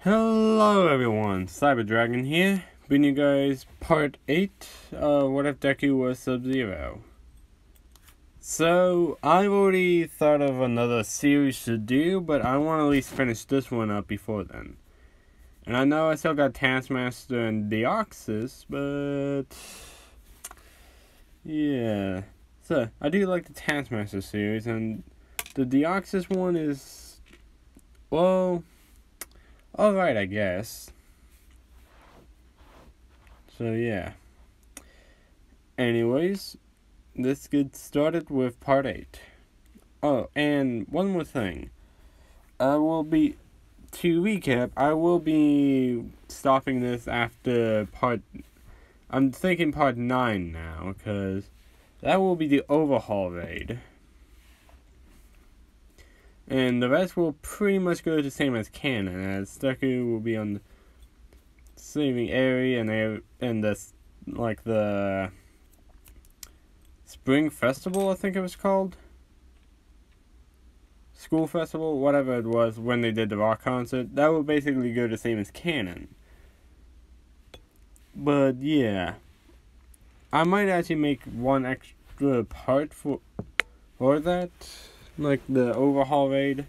Hello everyone, Cyber Dragon here, bringing you guys part 8 of What If Deku Was Sub-Zero. So, I've already thought of another series to do, but I want to at least finish this one up before then. And I know I still got Taskmaster and Deoxys, but yeah. So, I do like the Taskmaster series, and the Deoxys one is, well, alright, I guess. So, yeah. Anyways, let's get started with part 8. Oh, and one more thing. To recap, I will be stopping this after I'm thinking part 9 now, because that will be the overhaul raid. And the rest will pretty much go the same as canon, as Deku will be on the saving area and the Spring Festival, I think it was called. School Festival, whatever it was, when they did the rock concert. That will basically go the same as canon. But yeah, I might actually make one extra part for that, like the overhaul raid.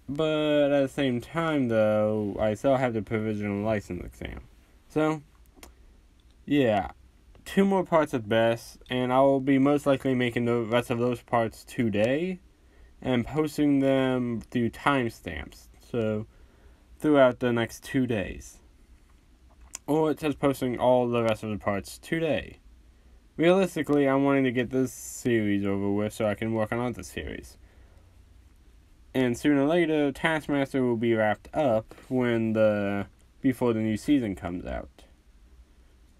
But at the same time, though, I still have the provisional license exam. So, yeah, 2 more parts at best, and I will be most likely making the rest of those parts today and posting them through timestamps, so throughout the next 2 days. Or just posting all the rest of the parts today. Realistically, I'm wanting to get this series over with so I can work on other series. And sooner or later, Taskmaster will be wrapped up before the new season comes out.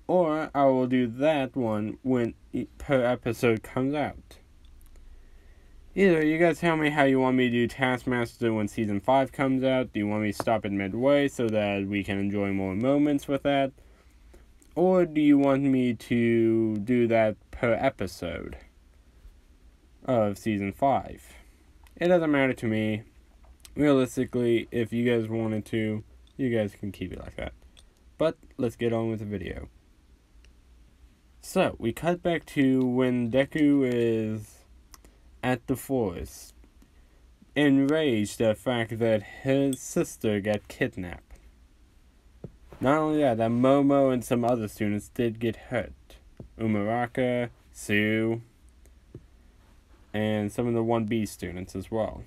Or I will do that one when per episode comes out. Either you guys tell me how you want me to do Taskmaster when season 5 comes out. Do you want me to stop it midway so that we can enjoy more moments with that? Or do you want me to do that per episode of season 5? It doesn't matter to me. Realistically, if you guys wanted to, you guys can keep it like that. But let's get on with the video. So, we cut back to when Deku is at the forest, enraged at the fact that his sister got kidnapped. Not only that Momo and some other students did get hurt. Umaraka, Sue, and some of the 1B students as well.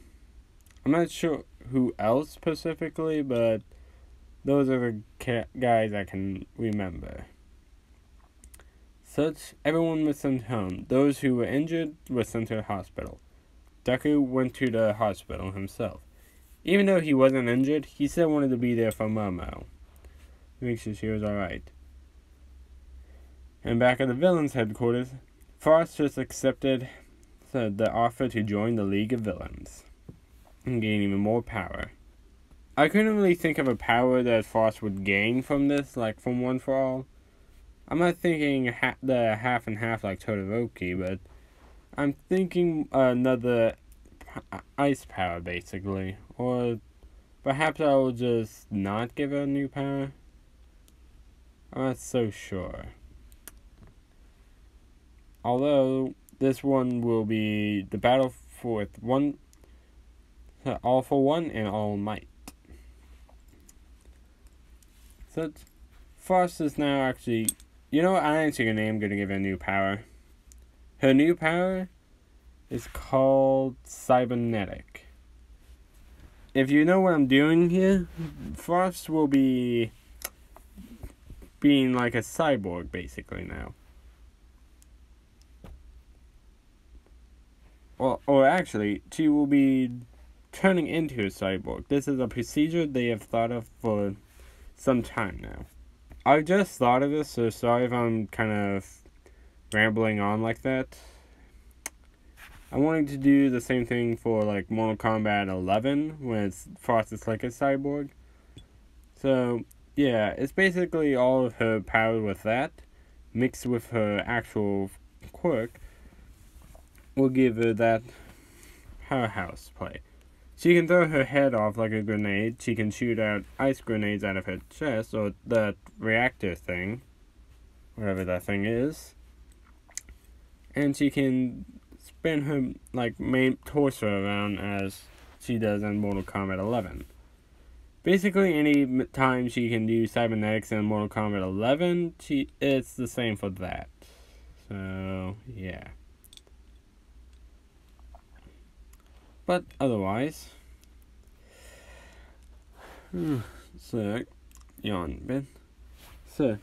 I'm not sure who else specifically, but those are the guys I can remember. Everyone was sent home. Those who were injured were sent to the hospital. Deku went to the hospital himself. Even though he wasn't injured, he still wanted to be there for Momo. Make sure she was alright. And back at the villains' headquarters, Frost just accepted the offer to join the League of Villains and gain even more power. I couldn't really think of a power that Frost would gain from this, like from One for All. I'm not thinking the half and half like Todoroki, but I'm thinking another ice power basically. Or perhaps I will just not give her a new power. I'm not so sure. Although this one will be the battle for all for one and all might. So Frost is now actually, you know what, I ain't gonna name, gonna give her a new power. Her new power is called Cybernetic. If you know what I'm doing here, Frost will be being like a cyborg basically now. Well, or actually, she will be turning into a cyborg. This is a procedure they have thought of for some time now. I just thought of this, so sorry if I'm kind of rambling on like that. I'm wanting to do the same thing for like Mortal Kombat 11, when Frost is like a cyborg. So, yeah, it's basically all of her power with that, mixed with her actual quirk, will give her that powerhouse play. She can throw her head off like a grenade. She can shoot out ice grenades out of her chest, or that reactor thing, whatever that thing is. And she can spin her main torso around as she does in Mortal Kombat 11. Basically, any time she can do cybernetics in Mortal Kombat 11, it's the same for that. So yeah. But otherwise, so yawn a bit. So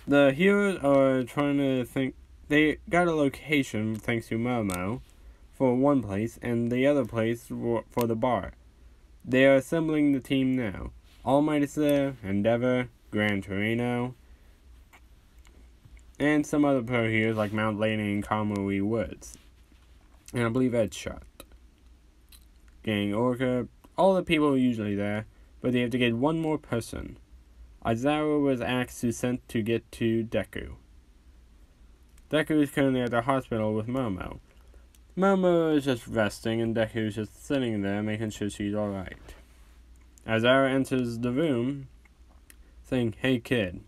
the heroes are trying to think. They got a location thanks to Momo for one place, and the other place for the bar. They are assembling the team now. All Might is there, Endeavor, Gran Torino, and some other pro heroes like Mount Lady and Kamui Woods. And I believe Ed Shot. Gang Orca, all the people are usually there, but they have to get one more person. Aizawa was asked to sent to get to Deku. Deku is currently at the hospital with Momo. Momo is just resting, and Deku is just sitting there making sure she's alright. Aizawa enters the room, saying, "Hey kid,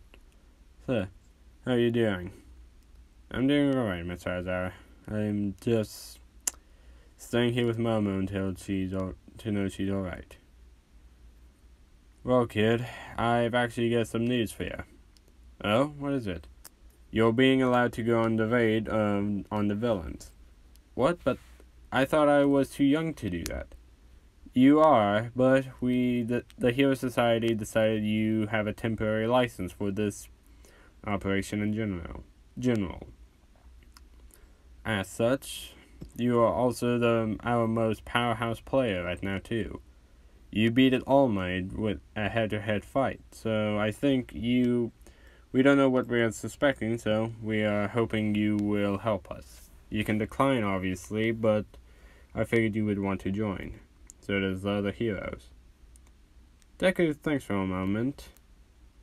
sir, how are you doing?" "I'm doing alright, Miss Aizawa. I'm just staying here with Momo until to know she's alright." "Well, kid, I've actually got some news for you." "Oh, what is it?" "You're being allowed to go on the raid on the villains." "What? But I thought I was too young to do that." "You are, but the Hero Society decided you have a temporary license for this operation in general. As such, you are also our most powerhouse player right now too. You beat All Might with a head-to-head fight, so I think we don't know what we are suspecting, so we are hoping you will help us. You can decline, obviously, but I figured you would want to join. So does the other heroes." Deku thinks for a moment,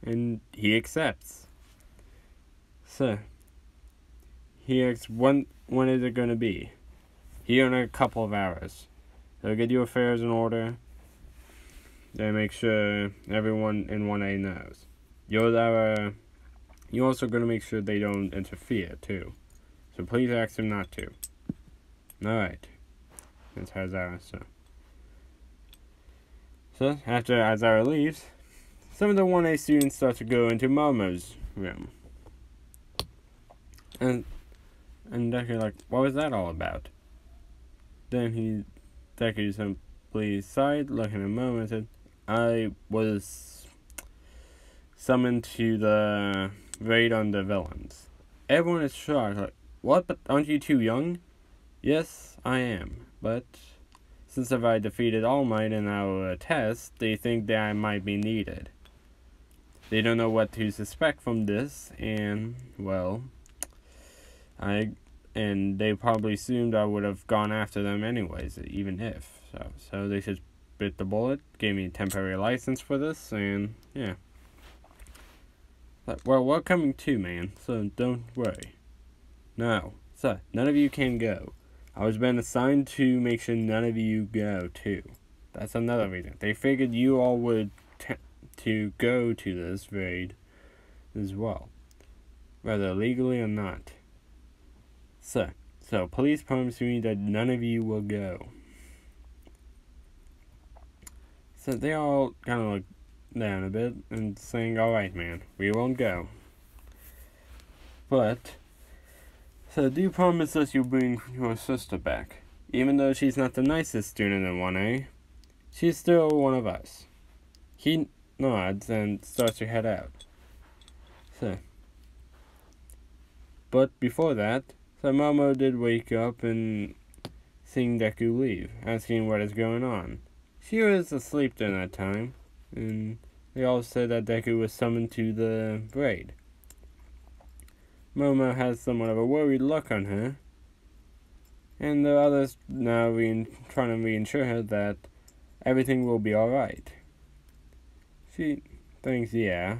and he accepts. So, he asks, when is it going to be? "Here in a couple of hours. So get your affairs in order. Then make sure everyone in 1A knows. You're also going to make sure they don't interfere, too. So please ask them not to." "Alright." That's Aizawa, So after Aizawa leaves, some of the 1A students start to go into Momo's room. And Deku's like, "What was that all about?" Then Deku simply sighed, looking at Momo, and said, "I was summoned to the raid on the villains." Everyone is shocked, like, "What? But aren't you too young?" "Yes, I am, but since if I defeated All Might in our test, they think that I might be needed. They don't know what to suspect from this, and, well, they probably assumed I would have gone after them anyways, even if. So they just bit the bullet, gave me a temporary license for this, and yeah. But, well, we're coming too, man, so don't worry." "No, sir, none of you can go. I was been assigned to make sure none of you go, too. That's another reason. They figured you all would to go to this raid as well, whether legally or not. So please promise me that none of you will go." So they all kind of look down a bit and saying, "Alright, man, we won't go. But, so do promise us you'll bring your sister back. Even though she's not the nicest student in 1A, she's still one of us." He nods and starts to head out. But before that, Momo did wake up and seeing Deku leave, asking what is going on. She was asleep during that time, and they all said that Deku was summoned to the raid. Momo has somewhat of a worried look on her, and the others now trying to reassure her that everything will be alright. She thinks, yeah,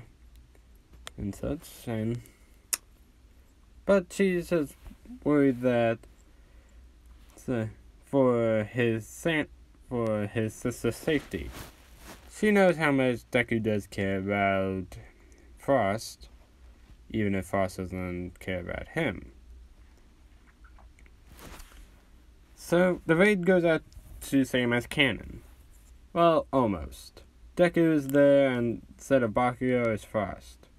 and such, but she's just worried that for for his sister's safety. She knows how much Deku does care about Frost, even if Frost doesn't care about him. So, the raid goes out to same as canon. Well, almost. Deku is there instead of Bakugo as Frost.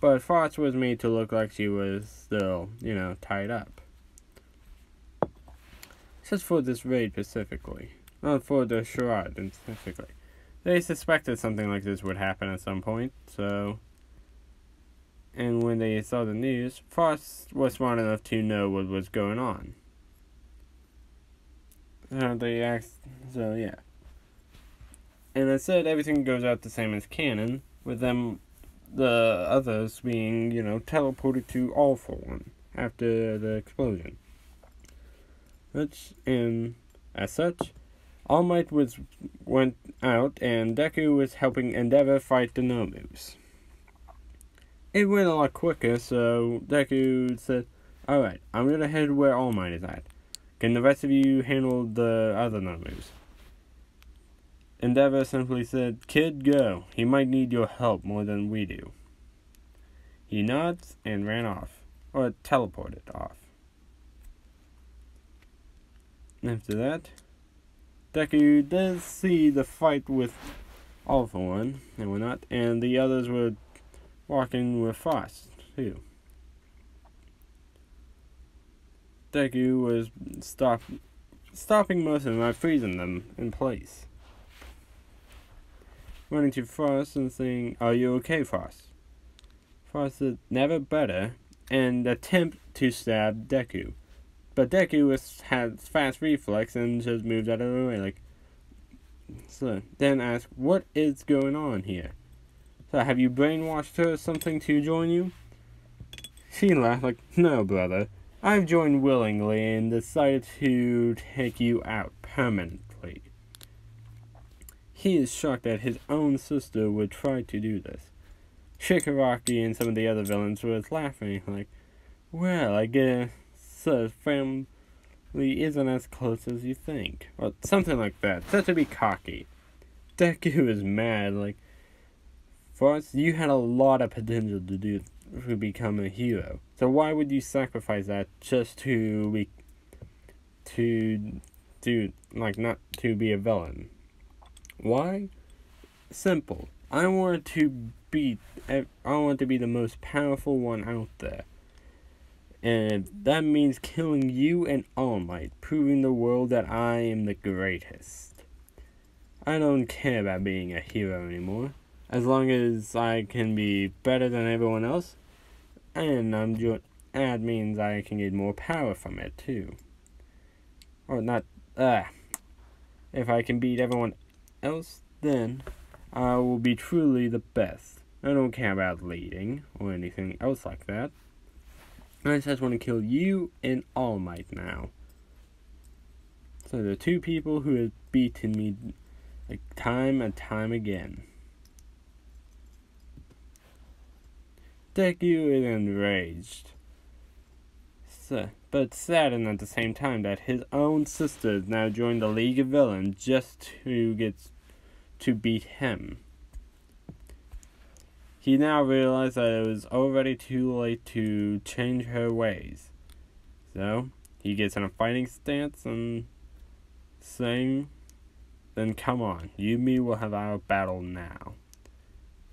But Frost was made to look like she was still, tied up. Just for this raid specifically. Not for the charade specifically. They suspected something like this would happen at some point, so... And when they saw the news, Frost was smart enough to know what was going on. They asked, so yeah. And instead, everything goes out the same as canon, with them, the others being, teleported to All For One after the explosion. And as such, All Might went out, and Deku was helping Endeavor fight the Nomus. It went a lot quicker, so Deku said, "Alright, I'm gonna head where All Might is at. Can the rest of you handle the other Nomus?" Endeavor simply said, "Kid, go. He might need your help more than we do." He nods and ran off, or teleported off. After that, Deku does see the fight with All For One and whatnot, and the others were walking with Frost, too. Deku was stopping most of them by freezing them in place. Running to Frost and saying, "Are you okay, Frost?" Frost said, "Never better," and attempt to stab Deku. But Deku had fast reflex and just moved out of the way, so then asked, "What is going on here? So have you brainwashed her or something to join you?" She laughed "No, brother. I've joined willingly and decided to take you out permanently." He is shocked that his own sister would try to do this. Shigaraki and some of the other villains were laughing "Well, I guess family isn't as close as you think." Or something like that, just to be cocky. Deku is mad, "Frost, you had a lot of potential to become a hero. So why would you sacrifice that just not to be a villain?" Why? Simple. I want to be the most powerful one out there. And that means killing you and All Might, proving the world that I am the greatest. I don't care about being a hero anymore. As long as I can be better than everyone else, and that means I can get more power from it too. Or not, if I can beat everyone else, then I will be truly the best. I don't care about leading or anything else like that. I just want to kill you and All Might now. So the two people who have beaten me time and time again. Deku is enraged, but saddened at the same time that his own sisters now joined the League of Villains just to beat him. He now realized that it was already too late to change her ways. So, he gets in a fighting stance and saying, "Then come on, you and me will have our battle now."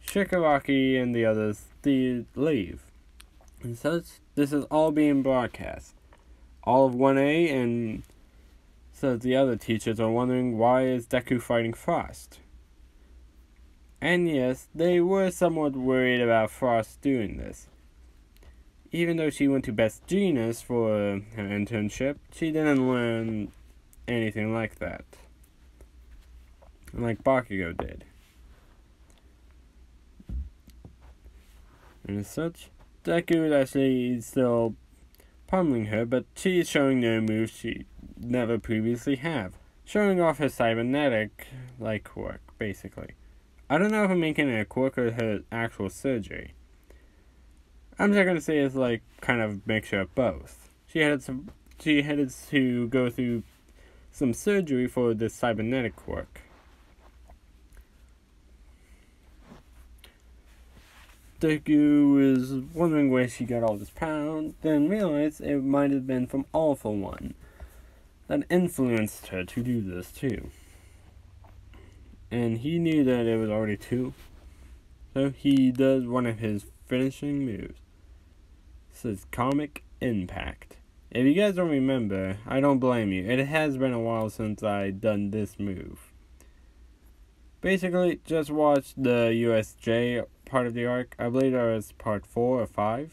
Shigaraki and the others leave. And such, this is all being broadcast. All of 1A and so the other teachers are wondering, why is Deku fighting Frost? And yes, they were somewhat worried about Frost doing this. Even though she went to Best Genius for her internship, she didn't learn anything like that. Like Bakugo did. And as such, Deku is actually still pummeling her, but she is showing no moves she never previously have. Showing off her cybernetic-like quirk, basically. I don't know if I'm making it a quirk or her actual surgery. I'm just gonna say it's kind of a mixture of both. She had to go through some surgery for the cybernetic quirk. Deku is wondering where she got all this power, then realized it might have been from All For One that influenced her to do this too. And he knew that it was already two, so he does one of his finishing moves. It says Comic Impact. If you guys don't remember, I don't blame you. It has been a while since I done this move. Basically, just watch the USJ part of the arc. I believe that was part 4 or 5.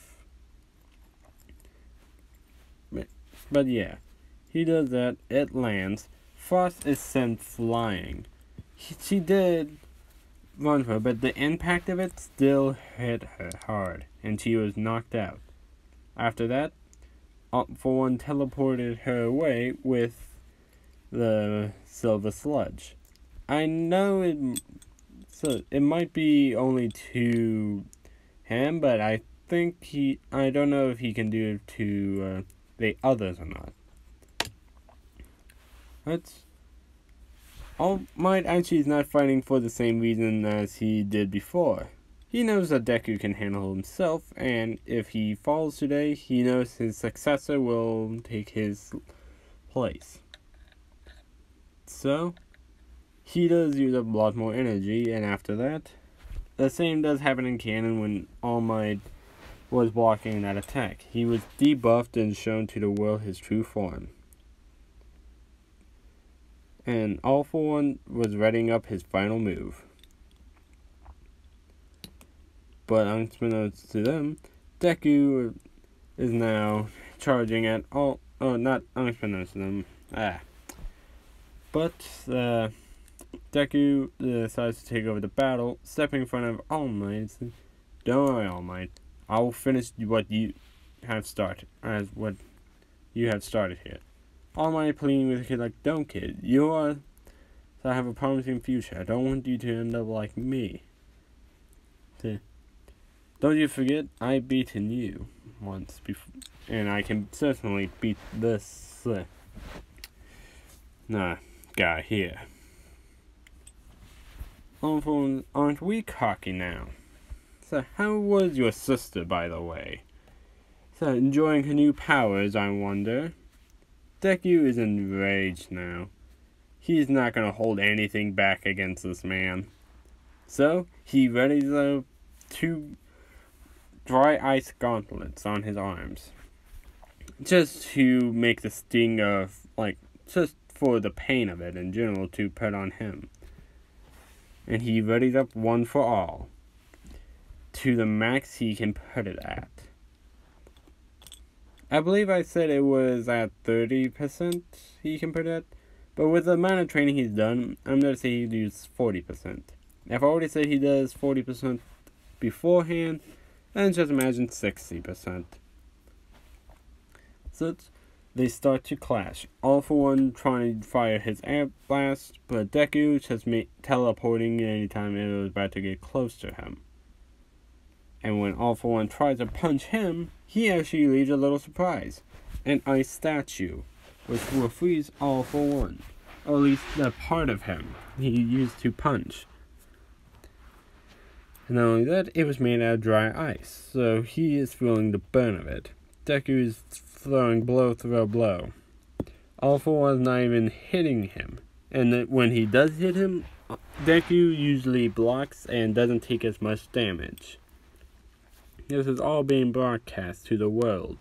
But yeah, he does that. It lands. Frost is sent flying. She did run for her, but the impact of it still hit her hard, and she was knocked out. After that, All For One teleported her away with the silver sludge. I know it might be only to him, but I don't know if he can do it to the others or not. All Might actually is not fighting for the same reason as he did before. He knows that Deku can handle himself, and if he falls today, he knows his successor will take his place. So, he does use up a lot more energy, and after that, the same does happen in canon when All Might was blocking that attack. He was debuffed and shown to the world his true form. And All For One was readying up his final move. But unbeknownst to them, Deku is now charging at all. Oh, not unbeknownst to them. But Deku decides to take over the battle, stepping in front of All Might and says, "Don't worry, All Might. I will finish what you have started. Here." All Might pleading with the kid like, "Don't, kid. So I have a promising future. I don't want you to end up like me. Don't you forget, I've beaten you once before, and I can certainly beat this guy here. Aren't we cocky now? So how was your sister, by the way? So enjoying her new powers, I wonder." Deku is enraged now. He's not going to hold anything back against this man. So, he readies up 2 dry ice gauntlets on his arms. Just to make the sting of, just for the pain of it in general to put on him. And he readies up one for all. To the max he can put it at. I believe I said it was at 30% he can put it, but with the amount of training he's done, I'm going to say he'd use 40%. If I already said he does 40% beforehand, then just imagine 60%. So they start to clash. All For One trying to fire his air blast, but Deku just teleporting anytime it was about to get close to him. And when All For One tries to punch him, he actually leaves a little surprise. An ice statue, which will freeze All For One. Or at least that part of him he used to punch. And not only that, it was made out of dry ice, so he is feeling the burn of it. Deku is throwing blow through blow. All For One is not even hitting him. And when he does hit him, Deku usually blocks and doesn't take as much damage. This is all being broadcast to the world,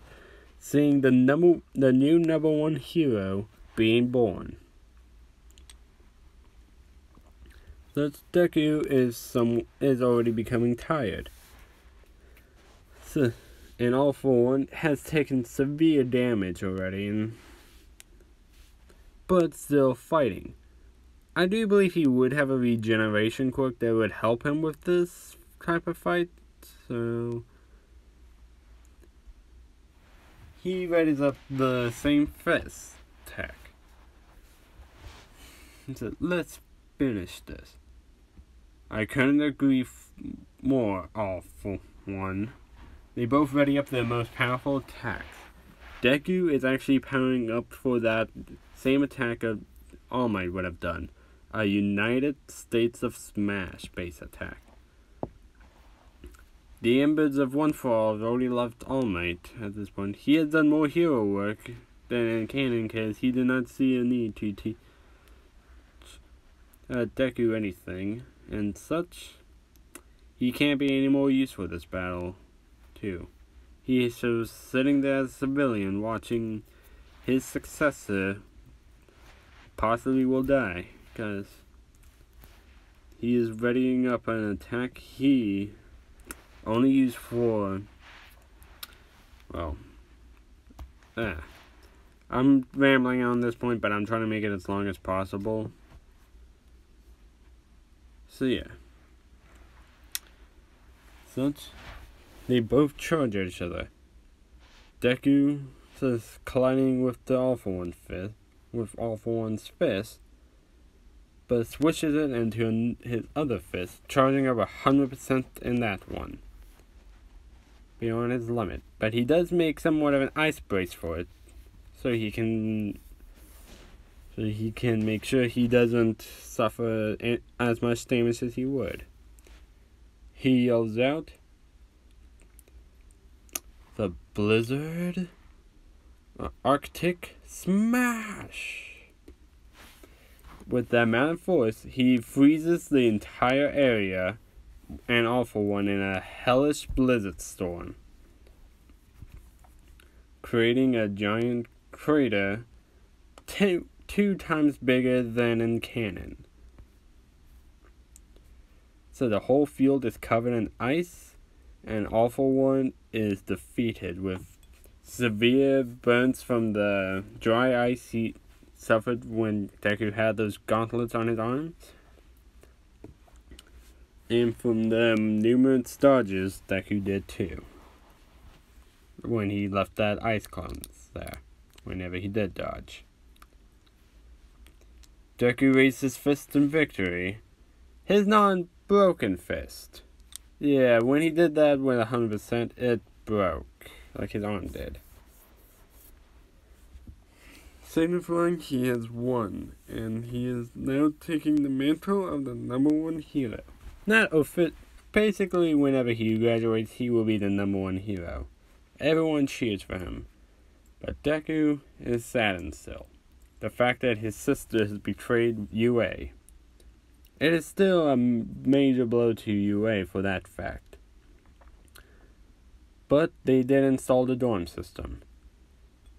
seeing the new number 1 hero being born. Thus, Deku is already becoming tired. And All For One has taken severe damage already, but still fighting. I do believe he would have a regeneration quirk that would help him with this type of fight, so he readies up the same fist attack. He said, "Let's finish this." I couldn't agree more, All For One. They both ready up their most powerful attacks. Deku is actually powering up for that same attack All Might would have done. A United States of Smash base attack. The Embers of One for All have already left All Might at this point. He has done more hero work than in canon because he did not see a need to teach Deku anything and such. He can't be any more useful this battle, too. He is so sitting there as a civilian watching his successor possibly will die because he is readying up an attack he only used for, well, I'm rambling on this point, but I'm trying to make it as long as possible. So yeah. Such, they both charge at each other. Deku says colliding with the All For One's fist, but switches it into his other fist, charging up 100% in that one, beyond his limit. But he does make somewhat of an ice brace for it, so he can make sure he doesn't suffer as much damage as he would. He yells out, "The Blizzard Arctic Smash!" With that amount of force, he freezes the entire area and All For One in a hellish blizzard storm, creating a giant crater two times bigger than in canon. So the whole field is covered in ice, and All For One is defeated with severe burns from the dry ice he suffered when Deku had those gauntlets on his arms, and from the numerous dodges Deku did too when he left that ice clones there, whenever he did dodge. Deku raised his fist in victory, his non-broken fist. Yeah, when he did that with 100%, it broke, like his arm did, signifying he has won, and he is now taking the mantle of the #1 hero. Basically, whenever he graduates, he will be the #1 hero. Everyone cheers for him, but Deku is saddened still. The fact that his sister has betrayed UA. It is still a major blow to UA for that fact. But they did install the dorm system.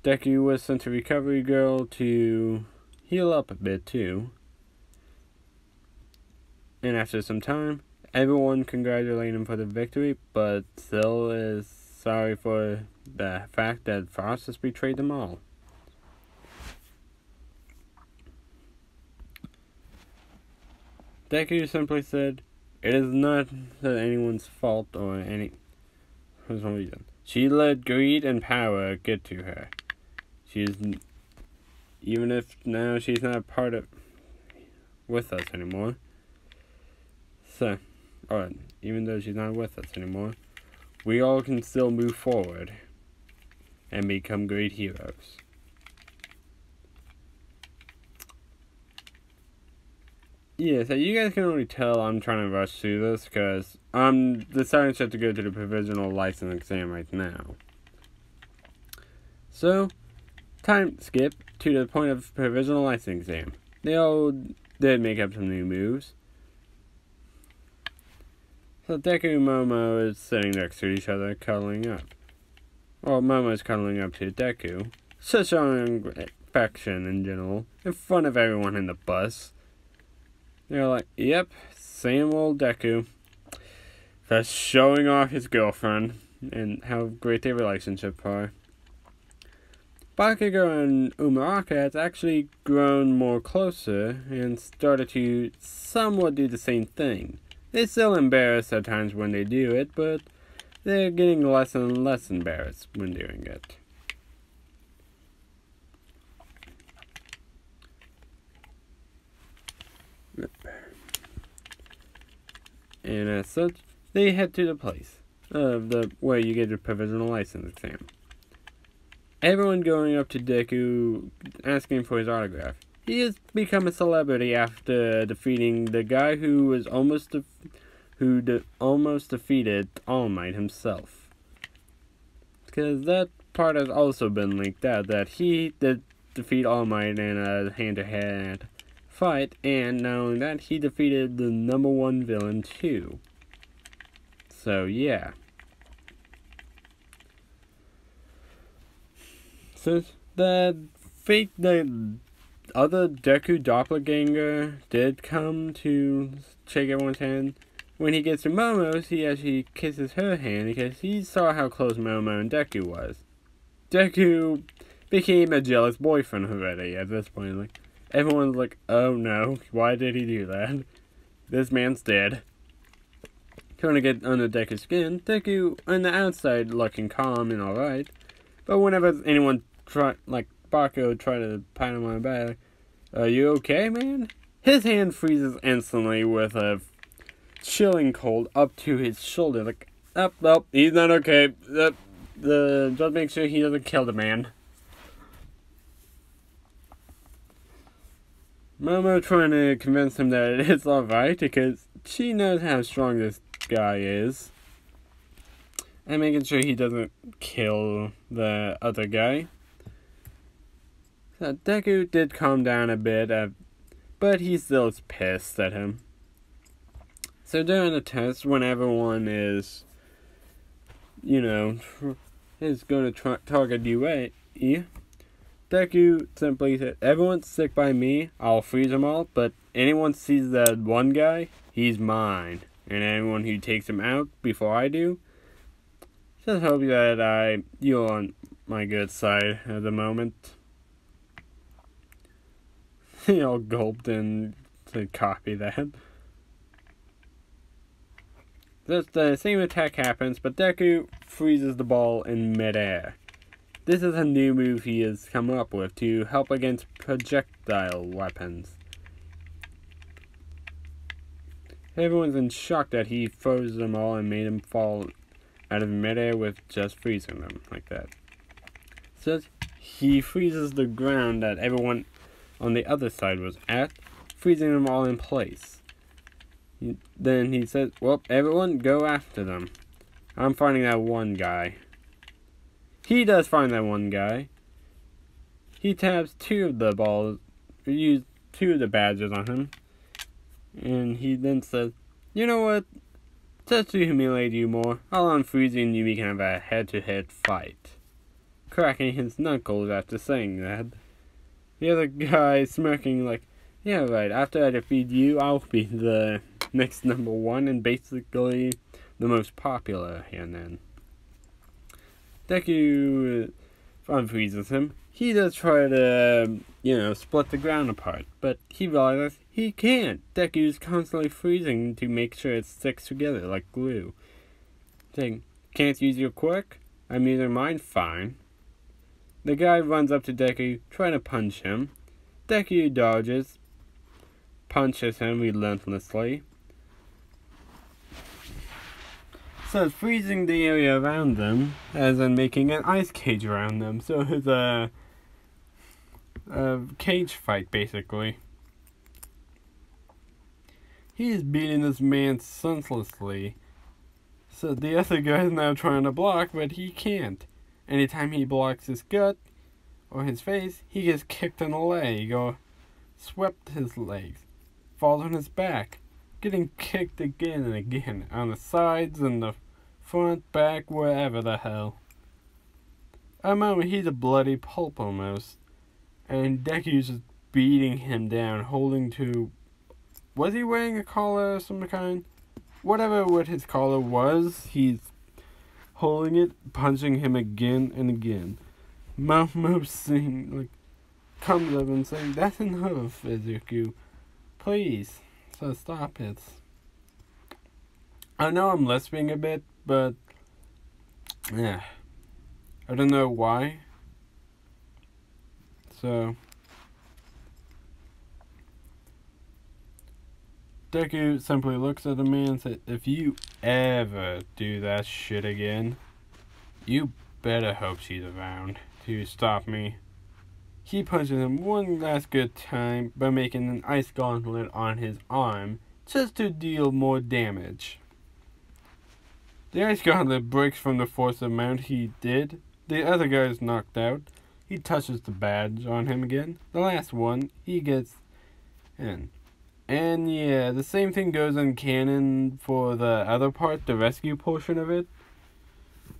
Deku was sent to Recovery Girl to heal up a bit too. And after some time, everyone congratulated him for the victory, but still is sorry for the fact that Frost has betrayed them all. Deku simply said, "It is not anyone's fault or any for some reason. She let greed and power get to her. Even if now she's not part of with us anymore. So, even though she's not with us anymore, we all can still move forward and become great heroes." Yeah, so you guys can already tell I'm trying to rush through this because I'm deciding to go to the provisional license exam right now. So, time skip to the point of provisional license exam. They all did make up some new moves. So Deku and Momo is sitting next to each other, cuddling up. Well, Momo's cuddling up to Deku, just showing affection in general, in front of everyone in the bus. They're like, "Yep, same old Deku. Just showing off his girlfriend and how great their relationship are." Bakugo and Umaraka has actually grown more closer and started to somewhat do the same thing. They're still embarrassed at times when they do it, but they're getting less and less embarrassed when doing it. And as such, they head to the place where you get your provisional license exam. Everyone going up to Deku, asking for his autograph. he has become a celebrity after defeating the guy who was almost defeated All Might himself. Because that part has also been leaked out, that he did defeat All Might in a hand-to-hand fight, and not only that, he defeated the #1 villain too. So yeah. Since the other Deku doppelganger did come to shake everyone's hand, when he gets to Momo's, he actually kisses her hand because he saw how close Momo and Deku was. Deku became a jealous boyfriend already at this point. Like, everyone's like, oh no, why did he do that? This man's dead. Trying to get under Deku's skin, Deku on the outside looking calm and alright, but whenever anyone Bako tried to pat him on the back, are you okay, man? His hand freezes instantly with a chilling cold up to his shoulder. Like, up, he's not okay. Just make sure he doesn't kill the man. Momo trying to convince him that it's alright because she knows how strong this guy is. And making sure he doesn't kill the other guy. So Deku did calm down a bit, but he still is pissed at him. So during the test, when everyone is, is going to target UA, Deku simply said, everyone's sick by me, I'll freeze them all, but anyone sees that one guy, he's mine. And anyone who takes him out before I do, just hope that you're on my good side at the moment. He all gulped and to copy that. The same attack happens, but Deku freezes the ball in midair. This is a new move he has come up with to help against projectile weapons. Everyone's in shock that he froze them all and made them fall out of midair with just freezing them like that. So he freezes the ground that everyone on the other side was at, freezing them all in place. Then he says, well, everyone go after them. I'm finding that one guy. He does find that one guy. He taps 2 of the balls, or used 2 of the badges on him. And he then says, you know what? Just to humiliate you more, I'll unfreeze you and we can have a head-to-head fight. Cracking his knuckles after saying that. The other guy smirking like, yeah right, after I defeat you, I'll be the next #1 and basically the most popular here and then. Deku unfreezes him. He does try to, split the ground apart, but he realizes he can't. Deku's constantly freezing to make sure it sticks together like glue. Saying, can't use your quirk? I'm using mine, fine. The guy runs up to Deku, trying to punch him. Deku dodges, punches him relentlessly. So it's freezing the area around them, as in making an ice cage around them. So it's a cage fight, basically. He is beating this man senselessly. So the other guy is now trying to block, but he can't. Anytime he blocks his gut or his face, he gets kicked in the leg or swept his legs, falls on his back, getting kicked again and again on the sides and the front, back, wherever the hell. At the moment, he's a bloody pulp almost, and Deku's just beating him down, holding to. Was he wearing a collar of some kind? Whatever what his collar was, he's holding it, punching him again and again. Momo comes up and saying, that's enough, Izuku. Please, so stop it. I know I'm lisping a bit, but yeah, I don't know why. So Deku simply looks at the man and says, if you ever do that shit again, you better hope she's around to stop me. he punches him one last good time by making an ice gauntlet on his arm just to deal more damage. The ice gauntlet breaks from the force amount he did. The other guy is knocked out. He touches the badge on him again. The last one, he gets in. And yeah, the same thing goes in canon for the other part, the rescue portion of it.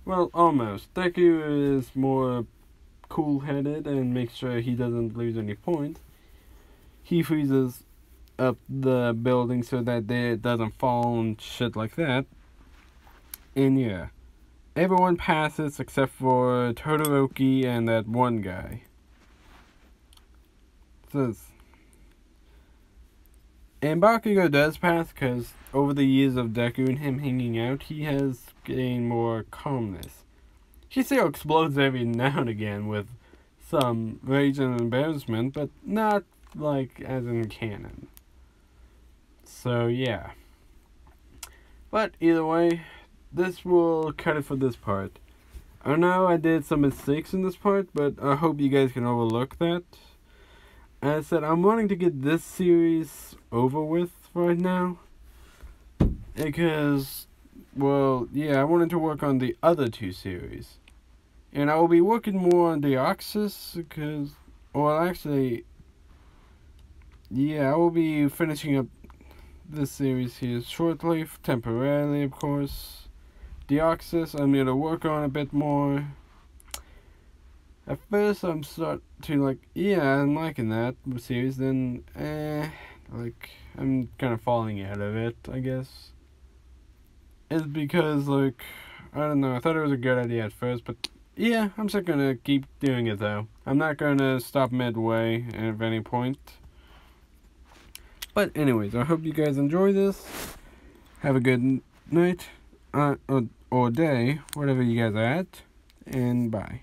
Well, almost. Deku is more cool-headed and makes sure he doesn't lose any points. He freezes up the building so that it doesn't fall and shit like that. And yeah, everyone passes except for Todoroki and that one guy. And Bakugo does pass because over the years of Deku and him hanging out, he has gained more calmness. He still explodes every now and again with some rage and embarrassment, but not like as in canon. So yeah. But either way, this will cut it for this part. I know I did some mistakes in this part, but I hope you guys can overlook that. As I said, I'm wanting to get this series over with right now. Because, well, yeah, I wanted to work on the other two series. And I will be working more on Deoxys because, well, actually, yeah, I will be finishing up this series here shortly, temporarily, of course. Deoxys, I'm going to work on a bit more. At first, I'm starting to like, yeah, I'm liking that series. Then, like, I'm kind of falling out of it, I guess. It's because, like, I don't know, I thought it was a good idea at first, but yeah, I'm still going to keep doing it, though. I'm not going to stop midway at any point. But anyways, I hope you guys enjoy this. Have a good night, or day, whatever you guys are at, and bye.